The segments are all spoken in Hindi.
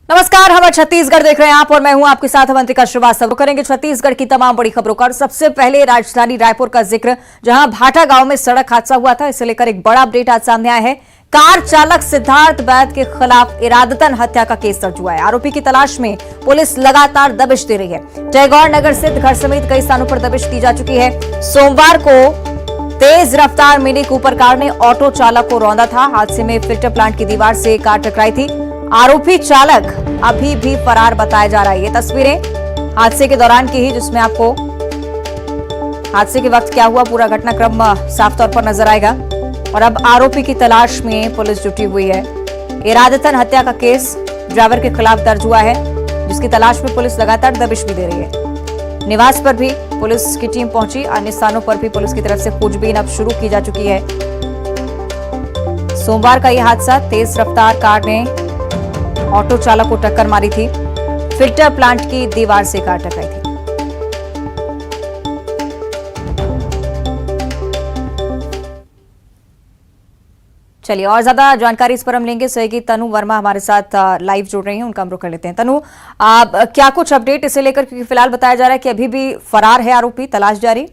नमस्कार, हम छत्तीसगढ़ देख रहे हैं आप और मैं हूं आपके साथ अवंतिका श्रीवास्तव। करेंगे छत्तीसगढ़ की तमाम बड़ी खबरों का। सबसे पहले राजधानी रायपुर का जिक्र, जहां भाटा गांव में सड़क हादसा हुआ था। इसे लेकर एक बड़ा अपडेट आज सामने आया है। कार चालक सिद्धार्थ बैद के खिलाफ इरादतन हत्या का केस दर्ज हुआ है। आरोपी की तलाश में पुलिस लगातार दबिश दे रही है। जयगौर नगर स्थित घर समेत कई स्थानों पर दबिश दी जा चुकी है। सोमवार को तेज रफ्तार मिनी कूपर कार ने ऑटो चालक को रौंदा था। हादसे में फिल्टर प्लांट की दीवार से कार टकराई थी। आरोपी चालक अभी भी फरार बताया जा रहा है। ये तस्वीरें हादसे के दौरान की ही, जिसमें आपको हादसे के वक्त क्या हुआ पूरा घटनाक्रम साफ तौर पर नजर आएगा। और अब आरोपी की तलाश में पुलिस जुटी हुई है। इरादतन हत्या का केस ड्राइवर के खिलाफ दर्ज हुआ है, जिसकी तलाश में पुलिस लगातार दबिश भी दे रही है। निवास पर भी पुलिस की टीम पहुंची। अन्य स्थानों पर भी पुलिस की तरफ से खोजबीन अब शुरू की जा चुकी है। सोमवार का यह हादसा, तेज रफ्तार कार ने ऑटो चालक को टक्कर मारी थी। फिल्टर प्लांट की दीवार से कार टकराई थी। चलिए, और ज्यादा जानकारी इस पर हम लेंगे। सहयोगी तनु वर्मा हमारे साथ लाइव जुड़ रही हैं, उनका हम रुख कर लेते हैं। तनु, क्या कुछ अपडेट इसे लेकर, क्योंकि फिलहाल बताया जा रहा है कि अभी भी फरार है आरोपी, तलाश जारी।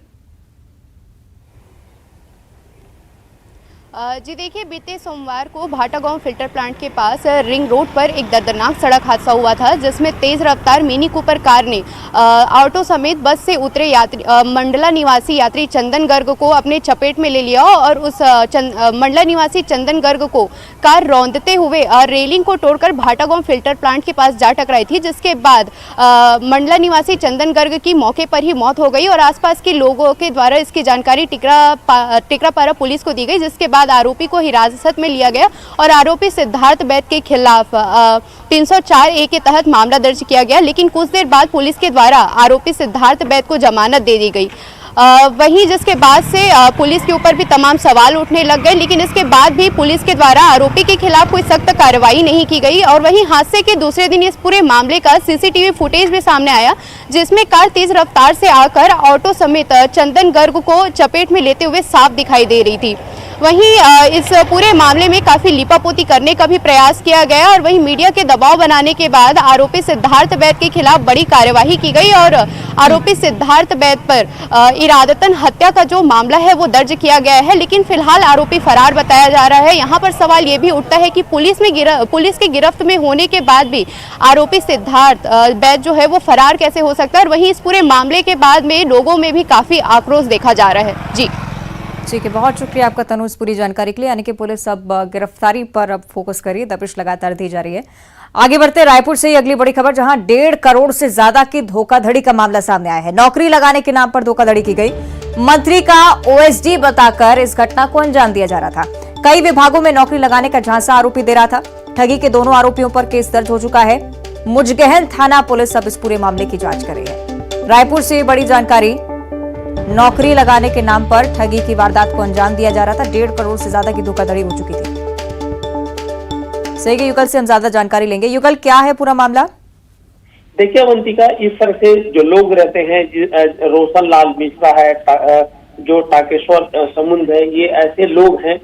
जी देखिए, बीते सोमवार को भाटा गांव फिल्टर प्लांट के पास रिंग रोड पर एक दर्दनाक सड़क हादसा हुआ था, जिसमें तेज रफ्तार मिनी कूपर कार ने ऑटो समेत बस से उतरे यात्री मंडला निवासी यात्री चंदन गर्ग को अपने चपेट में ले लिया और उस मंडला निवासी चंदन गर्ग को कार रौंदते हुए रेलिंग को तोड़कर भाटा गांव फिल्टर प्लांट के पास जा टकराई थी। जिसके बाद मंडला निवासी चंदन गर्ग की मौके पर ही मौत हो गई और आसपास के लोगों के द्वारा इसकी जानकारी टिकरापारा पुलिस को दी गई, जिसके बाद आरोपी को हिरासत में लिया गया और आरोपी सिद्धार्थ बैद के खिलाफ 304A के तहत मामला दर्ज किया गया। लेकिन कुछ देर बाद पुलिस के द्वारा आरोपी सिद्धार्थ बैद को जमानत दे दी गई। वहीं जिसके बाद से पुलिस के ऊपर भी तमाम सवाल उठने लग गए, लेकिन इसके बाद भी पुलिस के द्वारा आरोपी के खिलाफ कोई सख्त कार्रवाई नहीं की गई। और वहीं हादसे के दूसरे दिन इस पूरे मामले का सीसीटीवी फुटेज भी सामने आया, जिसमें कार तेज रफ्तार से आकर ऑटो समेत चंदन गर्ग को चपेट में लेते हुए साफ दिखाई दे रही थी। वहीं इस पूरे मामले में काफ़ी लिपापोती करने का भी प्रयास किया गया और वहीं मीडिया के दबाव बनाने के बाद आरोपी सिद्धार्थ बैद के खिलाफ बड़ी कार्यवाही की गई और आरोपी सिद्धार्थ बैद पर इरादतन हत्या का जो मामला है वो दर्ज किया गया है। लेकिन फिलहाल आरोपी फरार बताया जा रहा है। यहाँ पर सवाल ये भी उठता है कि पुलिस की गिरफ्त में होने के बाद भी आरोपी सिद्धार्थ बैद जो है वो फरार कैसे हो सकता है। और वहीं इस पूरे मामले के बाद में लोगों में भी काफ़ी आक्रोश देखा जा रहा है। जी ठीक है, बहुत शुक्रिया आपका तनु इस पूरी जानकारी के लिए। यानी कि पुलिस अब गिरफ्तारी पर अब फोकस कर रही है, दबिश लगातार दी जा रही है। आगे बढ़ते रायपुर से ही अगली बड़ी खबर, जहां 1.5 करोड़ से ज्यादा की धोखाधड़ी का मामला सामने आया है। नौकरी लगाने के नाम पर धोखाधड़ी की गई। मंत्री का ओएसडी बताकर इस घटना को अंजाम दिया जा रहा था। कई विभागों में नौकरी लगाने का झांसा आरोपी दे रहा था। ठगी के दोनों आरोपियों पर केस दर्ज हो चुका है। मुजगहन थाना पुलिस अब इस पूरे मामले की जांच कर रही है। रायपुर से बड़ी जानकारी, नौकरी लगाने के नाम पर ठगी की वारदात को अंजाम दिया जा रहा था। 1.5 करोड़ से ज्यादा की धोखाधड़ी हो चुकी थी। सही युगल से हम ज्यादा जानकारी लेंगे। युगल, क्या है पूरा मामला? देखिए अवंतिका, इस तरह से जो लोग रहते हैं, रोशन लाल मिश्रा है, जो टाकेश्वर समुंद है, ये ऐसे लोग हैं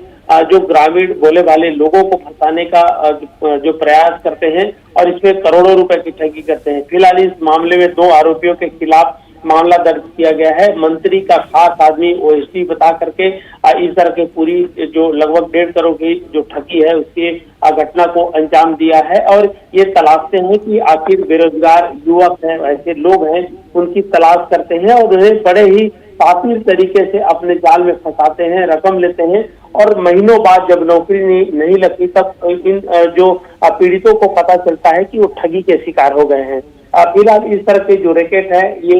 जो ग्रामीण बोले वाले लोगों को फंसाने का जो प्रयास करते हैं और इसमें करोड़ों रुपए की ठगी करते हैं। फिलहाल इस मामले में 2 आरोपियों के खिलाफ मामला दर्ज किया गया है। मंत्री का खास आदमी ओएसडी बता करके इस तरह के पूरी जो लगभग 1.5 करोड़ की जो ठगी है उसके घटना को अंजाम दिया है। और ये तलाशते हैं कि आखिर बेरोजगार युवक हैं, ऐसे लोग हैं, उनकी तलाश करते हैं और उन्हें बड़े ही शातिर तरीके से अपने जाल में फंसाते हैं, रकम लेते हैं और महीनों बाद जब नौकरी नहीं लगती तब इन जो पीड़ितों को पता चलता है कि वो ठगी के शिकार हो गए हैं। फिलहाल इस तरह के जो रैकेट है ये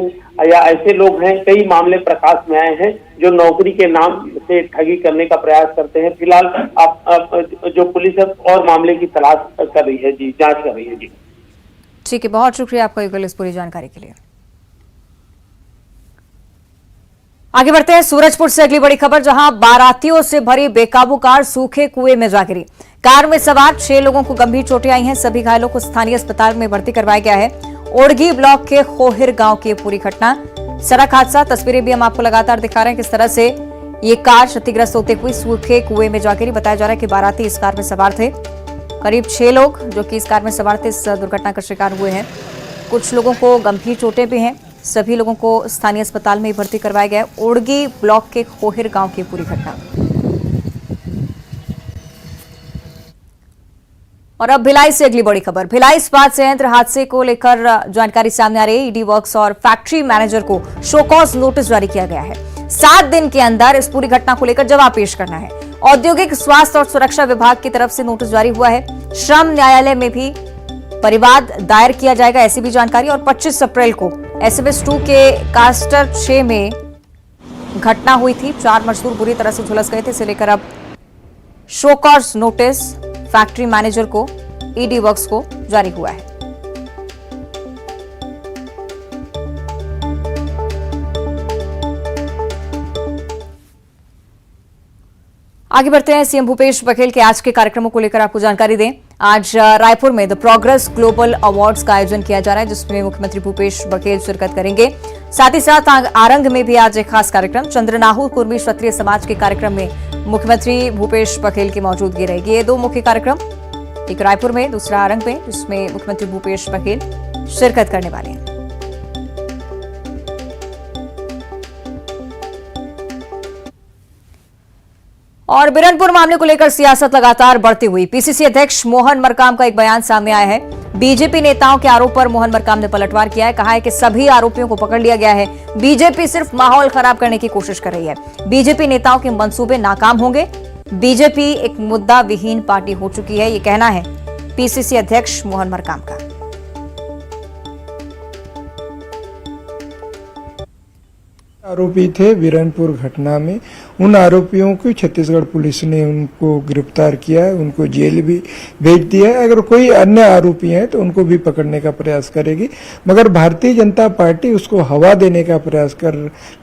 या ऐसे लोग हैं, कई मामले प्रकाश में आए हैं जो नौकरी के नाम से ठगी करने का प्रयास करते हैं। फिलहाल जो पुलिस है और मामले की तलाश कर रही है, जी जांच कर रही है। जी ठीक है, बहुत शुक्रिया आपका युगल इस पूरी जानकारी के लिए। आगे बढ़ते हैं सूरजपुर से अगली बड़ी खबर, जहां बारातियों से भरी बेकाबू कार सूखे कुएं में जा गिरी। कार में सवार 6 लोगों को गंभीर चोटें आई हैं। सभी घायलों को स्थानीय अस्पताल में भर्ती करवाया गया है। ओड़गी ब्लॉक के खोहिर गांव की पूरी घटना, सड़क हादसा। तस्वीरें भी हम आपको लगातार दिखा रहे हैं किस तरह से ये कार क्षतिग्रस्त होते हुए सूखे कुएं में जा गिरी। बताया जा रहा है कि बाराती इस कार में सवार थे। करीब 6 लोग जो कि इस कार में सवार थे इस दुर्घटना का शिकार हुए हैं। कुछ लोगों को गंभीर चोटें भी हैं। सभी लोगों को स्थानीय अस्पताल में भर्ती करवाया गया है। ओड़गी ब्लॉक के खोहिर गांव की पूरी घटना। और अब भिलाई से अगली बड़ी खबर। भिलाई इस्पात संयंत्र हादसे को लेकर जानकारी सामने आ रही है। ईडी वर्क्स और फैक्ट्री मैनेजर को शो कॉज नोटिस जारी किया गया है। 7 दिन के अंदर इस पूरी घटना को लेकर जवाब पेश करना है। औद्योगिक स्वास्थ्य और सुरक्षा विभाग की तरफ से नोटिस जारी हुआ है। श्रम न्यायालय में भी परिवाद दायर किया जाएगा, ऐसी भी जानकारी। और 25 अप्रैल को एसएमएस 2 के कास्टर 6 में घटना हुई थी। 4 मजदूर बुरी तरह से झुलस गए थे। इसे लेकर अब show cause notice factory manager को ईडी वर्क्स को जारी हुआ है। आगे बढ़ते हैं। सीएम भूपेश बघेल के आज के कार्यक्रमों को लेकर आपको जानकारी दें। आज रायपुर में द प्रोग्रेस ग्लोबल अवार्ड्स का आयोजन किया जा रहा है, जिसमें मुख्यमंत्री भूपेश बघेल शिरकत करेंगे। साथ ही साथ आरंग में भी आज एक खास कार्यक्रम चंद्रनाहु कुर्मी क्षत्रिय समाज के कार्यक्रम में मुख्यमंत्री भूपेश बघेल की मौजूदगी रहेगी। ये 2 मुख्य कार्यक्रम, एक रायपुर में, दूसरा आरंग में, जिसमें मुख्यमंत्री भूपेश बघेल शिरकत करने वाले हैं। और बिरनपुर मामले को लेकर सियासत लगातार बढ़ती हुई। पीसीसी अध्यक्ष मोहन मरकाम का एक बयान सामने आया है। बीजेपी नेताओं के आरोप पर मोहन मरकाम ने पलटवार किया है। कहा है कि सभी आरोपियों को पकड़ लिया गया है। बीजेपी सिर्फ माहौल खराब करने की कोशिश कर रही है। बीजेपी नेताओं के मंसूबे नाकाम होंगे। बीजेपी एक मुद्दा विहीन पार्टी हो चुकी है, ये कहना है पीसीसी अध्यक्ष मोहन मरकाम का। आरोपी थे बिरनपुर घटना में, उन आरोपियों को छत्तीसगढ़ पुलिस ने उनको गिरफ्तार किया है, उनको जेल भी भेज दिया है। अगर कोई अन्य आरोपी हैं तो उनको भी पकड़ने का प्रयास करेगी, मगर भारतीय जनता पार्टी उसको हवा देने का प्रयास कर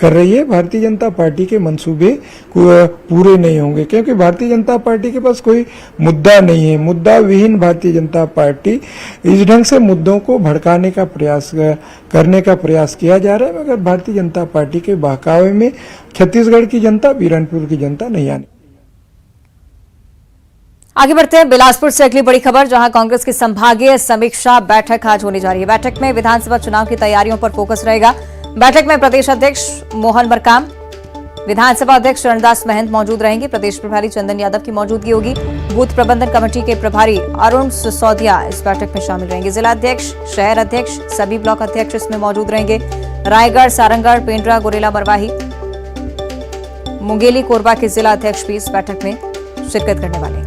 रही है। भारतीय जनता पार्टी के मंसूबे पूरे नहीं होंगे, क्योंकि भारतीय जनता पार्टी के पास कोई मुद्दा नहीं है। मुद्दा विहीन भारतीय जनता पार्टी इस ढंग से मुद्दों को भड़काने का प्रयास करने का प्रयास किया जा रहा है, मगर भारतीय जनता पार्टी के बहकावे में छत्तीसगढ़ की जनता, बिरनपुर की जनता नहीं आने। आगे बढ़ते हैं। बिलासपुर से अगली बड़ी खबर, जहां कांग्रेस की संभागीय समीक्षा बैठक आज होने जा रही है। बैठक में विधानसभा चुनाव की तैयारियों पर फोकस रहेगा। बैठक में प्रदेश अध्यक्ष मोहन मरकाम, विधानसभा अध्यक्ष चरणदास महंत मौजूद रहेंगे। प्रदेश प्रभारी चंदन यादव की मौजूदगी होगी। बूथ प्रबंधन कमेटी के प्रभारी अरुण सिसोदिया इस बैठक में शामिल रहेंगे। जिला अध्यक्ष, शहर अध्यक्ष, सभी ब्लॉक अध्यक्ष इसमें मौजूद रहेंगे। रायगढ़, सारंगढ़, पेंड्रा, गुरेला, मरवाही, मुंगेली, कोरबा के जिला अध्यक्ष भी इस बैठक में शिरकत करने वाले हैं।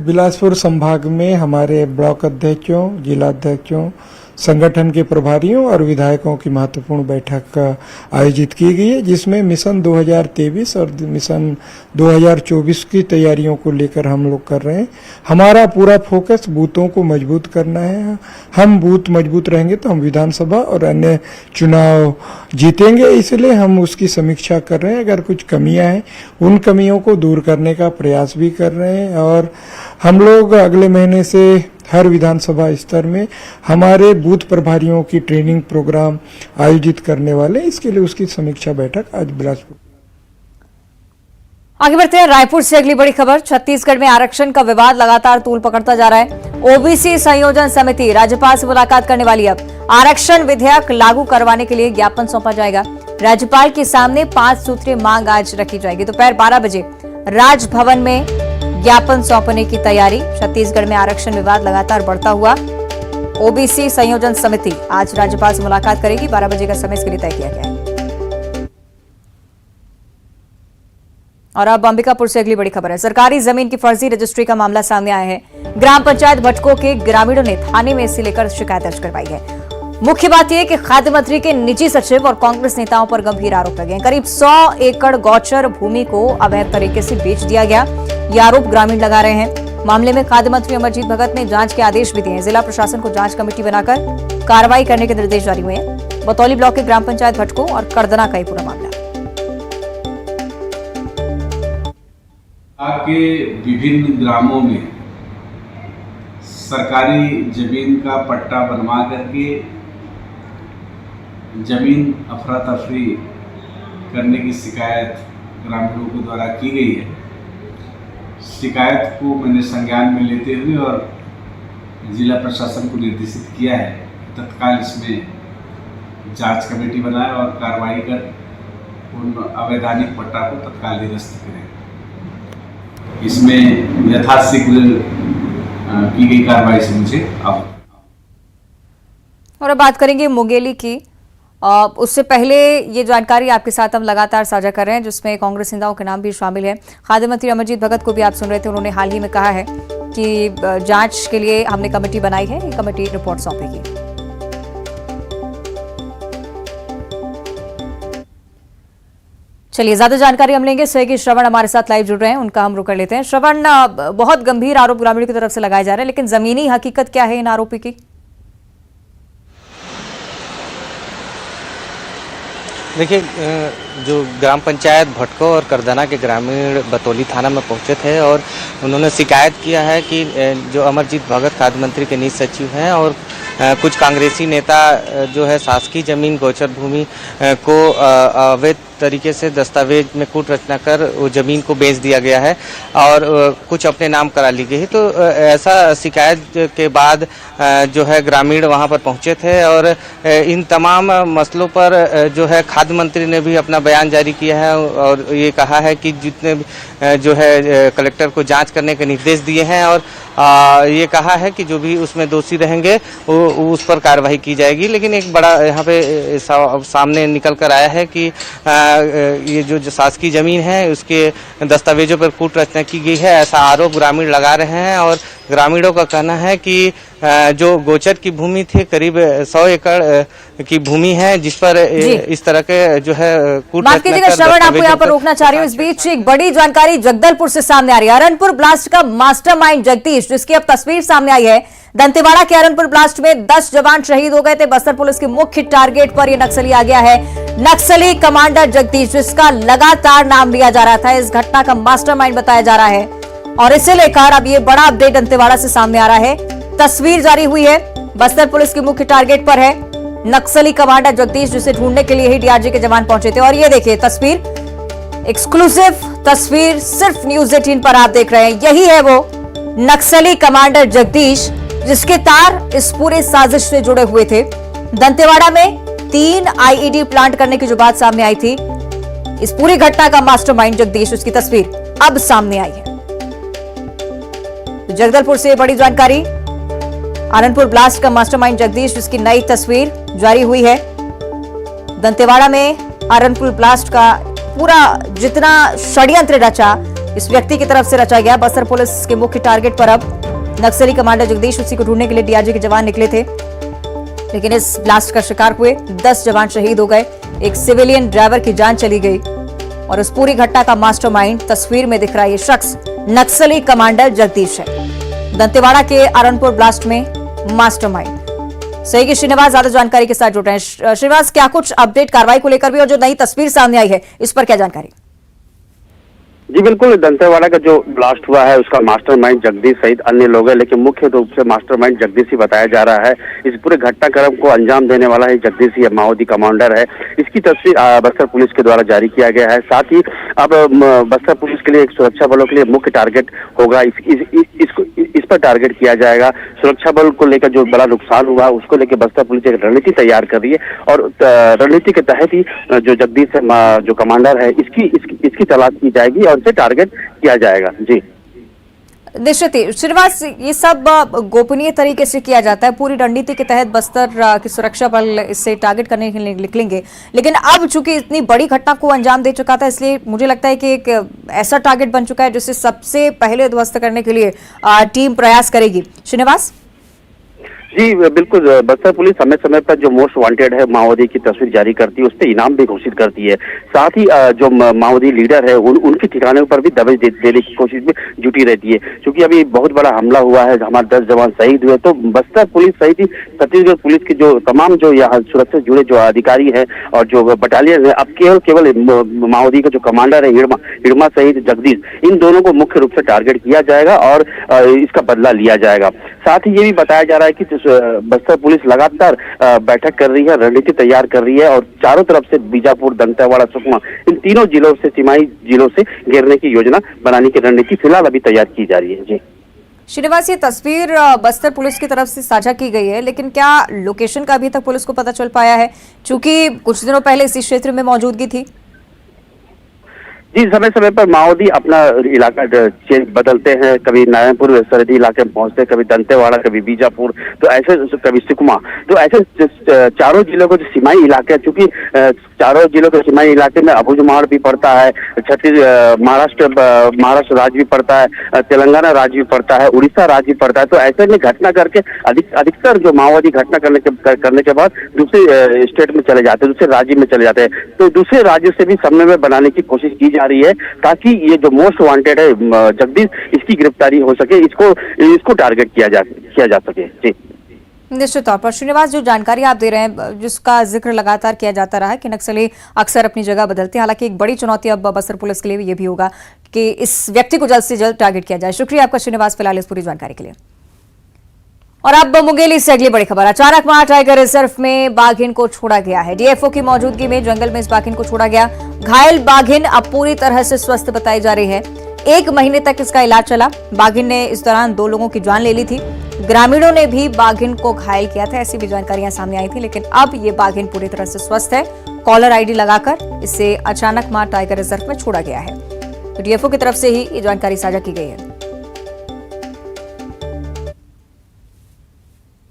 बिलासपुर संभाग में हमारे ब्लॉक अध्यक्षों, जिला अध्यक्षों, संगठन के प्रभारियों और विधायकों की महत्वपूर्ण बैठक आयोजित की गई है, जिसमें मिशन 2023 और मिशन 2024 की तैयारियों को लेकर हम लोग कर रहे हैं। हमारा पूरा फोकस बूथों को मजबूत करना है। हम बूथ मजबूत रहेंगे तो हम विधानसभा और अन्य चुनाव जीतेंगे, इसलिए हम उसकी समीक्षा कर रहे हैं। अगर कुछ कमियां हैं, उन कमियों को दूर करने का प्रयास भी कर रहे हैं। और हम लोग अगले महीने से हर विधानसभा स्तर में हमारे बूथ प्रभारियों की ट्रेनिंग प्रोग्राम आयोजित करने वाले, इसके लिए उसकी समीक्षा बैठक आज बिलासपुर। आगे बढ़ते हैं। रायपुर से अगली बड़ी खबर, छत्तीसगढ़ में आरक्षण का विवाद लगातार तूल पकड़ता जा रहा है। ओबीसी संयोजन समिति राज्यपाल से मुलाकात करने वाली। अब आरक्षण विधेयक लागू करवाने के लिए ज्ञापन सौंपा जाएगा। राज्यपाल के सामने 5 सूत्रीय मांग आज रखी जाएगी। दोपहर 12 बजे राजभवन में ज्ञापन सौंपने की तैयारी। छत्तीसगढ़ में आरक्षण विवाद लगातार बढ़ता हुआ। ओबीसी संयोजन समिति आज राज्यपाल से मुलाकात करेगी। 12 बजे का समय इसके लिए तय किया गया है। और अब अंबिकापुर से अगली बड़ी खबर है। सरकारी जमीन की फर्जी रजिस्ट्री का मामला सामने आया है। ग्राम पंचायत भटको के ग्रामीणों ने थाने में इसे लेकर शिकायत दर्ज करवाई है। मुख्य बात यह कि खाद्य मंत्री के निजी सचिव और कांग्रेस नेताओं पर गंभीर आरोप लगे हैं। करीब 100 एकड़ गौचर भूमि को अवैध तरीके से बेच दिया गया, ये आरोप ग्रामीण लगा रहे हैं। मामले में खाद्य मंत्री अमरजीत भगत ने जांच के आदेश भी दिए हैं। जिला प्रशासन को जांच कमेटी बनाकर कार्रवाई करने के निर्देश जारी हुए हैं। बतौली ब्लॉक के ग्राम पंचायत भटको और करदना का ये पूरा मामला। के विभिन्न ग्रामों में सरकारी जमीन का पट्टा बनवा करके जमीन अफरा तफरी करने की शिकायत ग्रामीणों के द्वारा की गई है। शिकायत को मैंने संज्ञान में लेते हुए और जिला प्रशासन को निर्देशित किया है तत्काल इसमें जांच कमेटी बनाए और कार्रवाई कर उन अवैधानिक पट्टा को तत्काल निरस्त करें। इसमें यथाशीघ्र की गई कार्रवाई से मुझे अवगत। और अब बात करेंगे मुंगेली की। उससे पहले ये जानकारी आपके साथ हम लगातार साझा कर रहे हैं, जिसमें कांग्रेस नेताओं के नाम भी शामिल है। खाद्य मंत्री अमरजीत भगत को भी आप सुन रहे थे, उन्होंने हाल ही में कहा है कि जांच के लिए हमने कमेटी बनाई है, ये कमेटी रिपोर्ट सौंपेगी। चलिए ज्यादा जानकारी हम लेंगे। सहयोगी श्रवण हमारे साथ लाइव जुड़ रहे हैं, उनका हम रुक कर लेते हैं। श्रवण, बहुत गंभीर आरोप ग्रामीणों की तरफ से लगाए जा रहे हैं, लेकिन जमीनी हकीकत क्या है इन आरोपी की? देखिए, जो ग्राम पंचायत भटको और करदना के ग्रामीण बतौली थाना में पहुंचे थे और उन्होंने शिकायत किया है कि जो अमरजीत भगत खाद्य मंत्री के नीज सचिव हैं और कुछ कांग्रेसी नेता जो है शासकीय जमीन गोचर भूमि को अवैध तरीके से दस्तावेज में कूट रचना कर वो जमीन को बेच दिया गया है और कुछ अपने नाम करा ली गई है। तो ऐसा शिकायत के बाद जो है ग्रामीण वहां पर पहुंचे थे और इन तमाम मसलों पर जो है खाद्य मंत्री ने भी अपना बयान जारी किया है और ये कहा है कि जितने जो है कलेक्टर को जांच करने के निर्देश दिए हैं और ये कहा है कि जो भी उसमें दोषी रहेंगे वो उस पर कार्रवाई की जाएगी। लेकिन एक बड़ा यहाँ पे सामने निकल कर आया है कि ये जो शासकीय जमीन है उसके दस्तावेजों पर कूट रचना की गई है, ऐसा आरोप ग्रामीण लगा रहे हैं। और ग्रामीणों का कहना है कि जो गोचर की भूमि थी करीब 100 एकड़ की भूमि है, जिस पर इस तरह के जो है कूट माफ कीजिएगा श्रवण, आपको यहाँ पर रोकना चाह रही हूँ। इस बीच एक बड़ी जानकारी जगदलपुर से सामने आ रही है। अरनपुर ब्लास्ट का मास्टरमाइंड जगदीश, जिसकी अब तस्वीर सामने आई है। दंतेवाड़ा के अरनपुर ब्लास्ट में 10 जवान शहीद हो गए थे। बस्तर पुलिस के मुख्य टारगेट पर यह नक्सली आ गया है। नक्सली कमांडर जगदीश, जिसका लगातार नाम लिया जा रहा था, इस घटना का मास्टरमाइंड बताया जा रहा है और इसे लेकर अब ये बड़ा अपडेट दंतेवाड़ा से सामने आ रहा है। तस्वीर जारी हुई है, बस्तर पुलिस के मुख्य टारगेट पर है नक्सली कमांडर जगदीश, जिसे ढूंढने के लिए ही डीआरजी के जवान पहुंचे थे। और ये देखिए तस्वीर, एक्सक्लूसिव तस्वीर सिर्फ न्यूज 18 पर आप देख रहे हैं। यही है वो नक्सली कमांडर जगदीश, जिसके तार इस पूरे साजिश से जुड़े हुए थे। दंतेवाड़ा में 3 आईईडी प्लांट करने की जो बात सामने आई थी, इस पूरी घटना का मास्टरमाइंड जगदीश, उसकी तस्वीर अब सामने आई है। जगदलपुर से बड़ी जानकारी, आनंदपुर ब्लास्ट का मास्टरमाइंड जगदीश, जिसकी नई तस्वीर जारी हुई है। दंतेवाड़ा में आनंदपुर ब्लास्ट का पूरा जितना षड्यंत्र रचा, इस व्यक्ति की तरफ से रचा गया। बस्तर पुलिस के मुख्य टारगेट पर अब नक्सली कमांडर जगदीश, उसी को ढूंढने के लिए डीआरजी के जवान निकले थे, लेकिन इस ब्लास्ट का शिकार हुए। 10 जवान शहीद हो गए, एक सिविलियन ड्राइवर की जान चली गई और इस पूरी घटना का मास्टरमाइंड तस्वीर में दिख रहा है ये शख्स नक्सली कमांडर जगदीश है। दंतेवाड़ा के आरनपुर ब्लास्ट में मास्टरमाइंड। सहयोगी श्रीनिवास ज्यादा जानकारी के साथ जुड़ रहे हैं। श्रीनिवास, क्या कुछ अपडेट कार्रवाई को लेकर भी और जो नई तस्वीर सामने आई है इस पर क्या जानकारी? जी बिल्कुल, दंतेवाड़ा का जो ब्लास्ट हुआ है उसका मास्टरमाइंड जगदीश सहित अन्य लोग हैं, लेकिन मुख्य रूप से मास्टरमाइंड जगदीश ही बताया जा रहा है। इस पूरे घटनाक्रम को अंजाम देने वाला है जगदीश ही, माओवादी कमांडर है। इसकी तस्वीर बस्तर पुलिस के द्वारा जारी किया गया है। साथ ही अब बस्तर पुलिस के लिए एक सुरक्षा बलों के लिए मुख्य टारगेट होगा, इस पर टारगेट किया जाएगा। सुरक्षा बल को लेकर जो बड़ा नुकसान हुआ उसको लेकर बस्तर पुलिस एक रणनीति तैयार कर रही है और रणनीति के तहत ही जो जगदीश जो कमांडर है इसकी तलाश की जाएगी और इसे टारगेट किया जाएगा। जी निश्चित ही श्रीनिवास, ये सब गोपनीय तरीके से किया जाता है। पूरी रणनीति के तहत बस्तर की सुरक्षा बल इससे टारगेट करने के लिए निकलेंगे, लेकिन अब चूंकि इतनी बड़ी घटना को अंजाम दे चुका था, इसलिए मुझे लगता है कि एक ऐसा टारगेट बन चुका है जिसे सबसे पहले ध्वस्त करने के लिए टीम प्रयास करेगी। श्रीनिवास जी बिल्कुल, बस्तर पुलिस समय समय पर जो मोस्ट वांटेड है माओवादी की तस्वीर जारी करती है, उस पर इनाम भी घोषित करती है। साथ ही जो माओवादी लीडर है उनके ठिकानों पर भी दबिश देने की कोशिश में जुटी रहती है। क्योंकि अभी बहुत बड़ा हमला हुआ है, हमारे 10 जवान शहीद हुए, तो बस्तर पुलिस सहित ही छत्तीसगढ़ पुलिस की जो तमाम जो यहाँ सुरक्षा से जुड़े जो अधिकारी है और जो बटालियन है, अब केवल माओवादी का जो कमांडर है हिड़मा सहित जगदीश, इन दोनों को मुख्य रूप से टारगेट किया जाएगा और इसका बदला लिया जाएगा। साथ ही ये भी बताया जा रहा है कि बस्तर पुलिस लगातार बैठक कर रही है, रणनीति तैयार कर रही है और चारों तरफ से बीजापुर, दंतेवाड़ा, सुकमा, इन तीनों जिलों से, सीमाई जिलों से घेरने की योजना बनाने की रणनीति फिलहाल अभी तैयार की जा रही है। जी श्रीनिवास, ये तस्वीर बस्तर पुलिस की तरफ से साझा की गई है, लेकिन क्या लोकेशन का अभी तक पुलिस को पता चल पाया है? चूंकि कुछ दिनों पहले इसी क्षेत्र में मौजूदगी थी। जी, समय समय पर माओवादी अपना इलाका बदलते हैं, कभी नारायणपुर सरहदी इलाके में पहुंचते हैं, कभी दंतेवाड़ा, कभी बीजापुर, तो ऐसे कभी सुकमा, तो ऐसे चारों जिलों को जो सीमाई इलाके, चूंकि चारों जिलों के सीमाई इलाके में अबुझमाड़ भी पड़ता है, महाराष्ट्र राज्य भी पड़ता है, तेलंगाना राज्य भी पड़ता है, उड़ीसा राज्य भी पड़ता है। तो ऐसे में घटना करके अधिकतर जो माओवादी घटना करने के बाद दूसरे स्टेट में चले जाते हैं, दूसरे राज्य में चले जाते हैं। तो दूसरे राज्य से भी समन्वय बनाने की कोशिश की जा रही है ताकि ये जो मोस्ट वांटेड है जगदीश, इसकी गिरफ्तारी हो सके, इसको टारगेट किया जा सके। जी निश्चित तौर पर श्रीनिवास, जो जानकारी आप दे रहे हैं, जिसका जिक्र लगातार किया जाता रहा है कि नक्सली अक्सर अपनी जगह बदलते हैं, हालांकि एक बड़ी चुनौती अब बस्तर पुलिस के लिए ये भी होगा कि इस व्यक्ति को जल्द से जल्द टारगेट किया जाए। शुक्रिया आपका श्रीनिवास, फिलहाल इस पूरी जानकारी के लिए। और अब मुंगेली से अगली बड़ी खबर। अचानक मां टाइगर रिजर्व में बाघिन को छोड़ा गया है। डीएफओ की मौजूदगी में जंगल में इस बाघिन को छोड़ा गया। घायल बाघिन अब पूरी तरह से स्वस्थ बताई जा रही है। 1 महीने तक इसका इलाज चला। बाघिन ने इस दौरान 2 लोगों की जान ले ली थी। ग्रामीणों ने भी बाघिन को घायल किया था, ऐसी भी जानकारियां सामने आई थी, लेकिन अब ये बाघिन पूरी तरह से स्वस्थ है। कॉलर आईडी लगाकर इसे अचानक मां टाइगर रिजर्व में छोड़ा गया है। तो डीएफओ की तरफ से ही ये जानकारी साझा की गई है।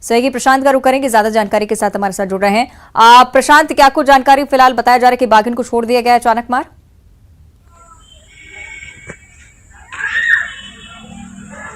सहयोगी प्रशांत का रुख करेंगे, ज्यादा जानकारी के साथ हमारे साथ जुड़ रहे हैं। प्रशांत, क्या कुछ जानकारी फिलहाल बताया जा रहा है कि बाघिन को छोड़ दिया गया है अचानक मार?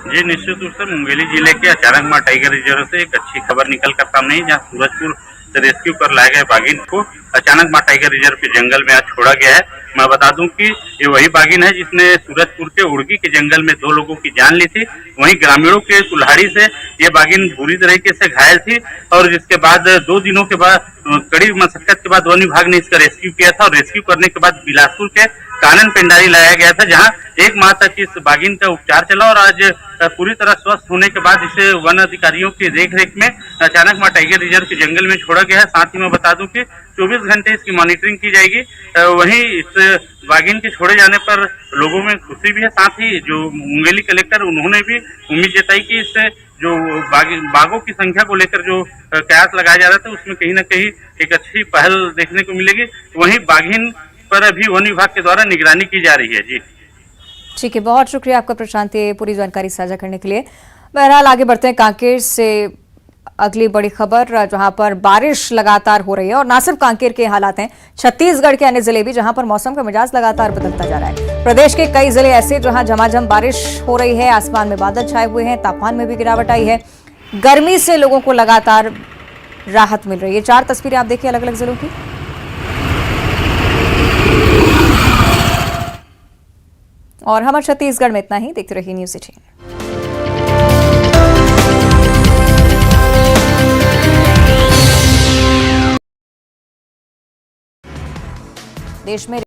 जी, निश्चित रूप से मुंगेली जिले के अचानक मार टाइगर रिजर्व से एक अच्छी खबर निकल कर सामने आई, जहां सूरजपुर से रेस्क्यू कर लाए गए बाघिन को अचानक मार टाइगर रिजर्व के जंगल में आज छोड़ा गया है। मैं बता दूं कि ये वही बाघिन है जिसने सूरजपुर के उड़गी के जंगल में 2 लोगों की जान ली थी। वहीं ग्रामीणों के कुल्हाड़ी से ये बाघिन बुरी तरीके से घायल थी और जिसके बाद 2 दिनों के बाद कड़ी मशक्कत के बाद वन विभाग ने इसका रेस्क्यू किया था और रेस्क्यू करने के बाद बिलासपुर के कानन पेंडारी लाया गया था, जहां 1 माह तक इस बाघिन का उपचार चला और आज पूरी तरह स्वस्थ होने के बाद इसे वन अधिकारियों की देखरेख में अचानक मां टाइगर रिजर्व के जंगल में छोड़ा गया है। साथ ही मैं बता दूं कि 24 घंटे इसकी मॉनिटरिंग की जाएगी। वहीं इस बाघिन के छोड़े जाने पर लोगों में खुशी भी है। साथ ही जो मुंगेली कलेक्टर, उन्होंने भी उम्मीद जताई कि इससे जो बाघों की संख्या को लेकर जो कयास लगाया जा रहा था, उसमें कहीं न कहीं एक अच्छी पहल देखने को मिलेगी। वहीं बाघिन पर अभी वन विभाग के द्वारा निगरानी की जा रही है। जी ठीक है, बहुत शुक्रिया आपका प्रशांत, ये पूरी जानकारी साझा करने के लिए। बहरहाल आगे बढ़ते हैं कांकेर से अगली बड़ी खबर, जहां पर बारिश लगातार हो रही है और न सिर्फ कांकेर के हालात हैं, छत्तीसगढ़ के अन्य जिले भी, जहां पर मौसम का मिजाज लगातार बदलता जा रहा है। प्रदेश के कई जिले ऐसे जहां झमाझम बारिश हो रही है, आसमान में बादल छाए हुए हैं, तापमान में भी गिरावट आई है, गर्मी से लोगों को लगातार राहत मिल रही है। 4 तस्वीरें आप देखिए अलग अलग जिलों की। और हमारे छत्तीसगढ़ में इतना ही। देखते रहिए न्यूज़ 18। देश में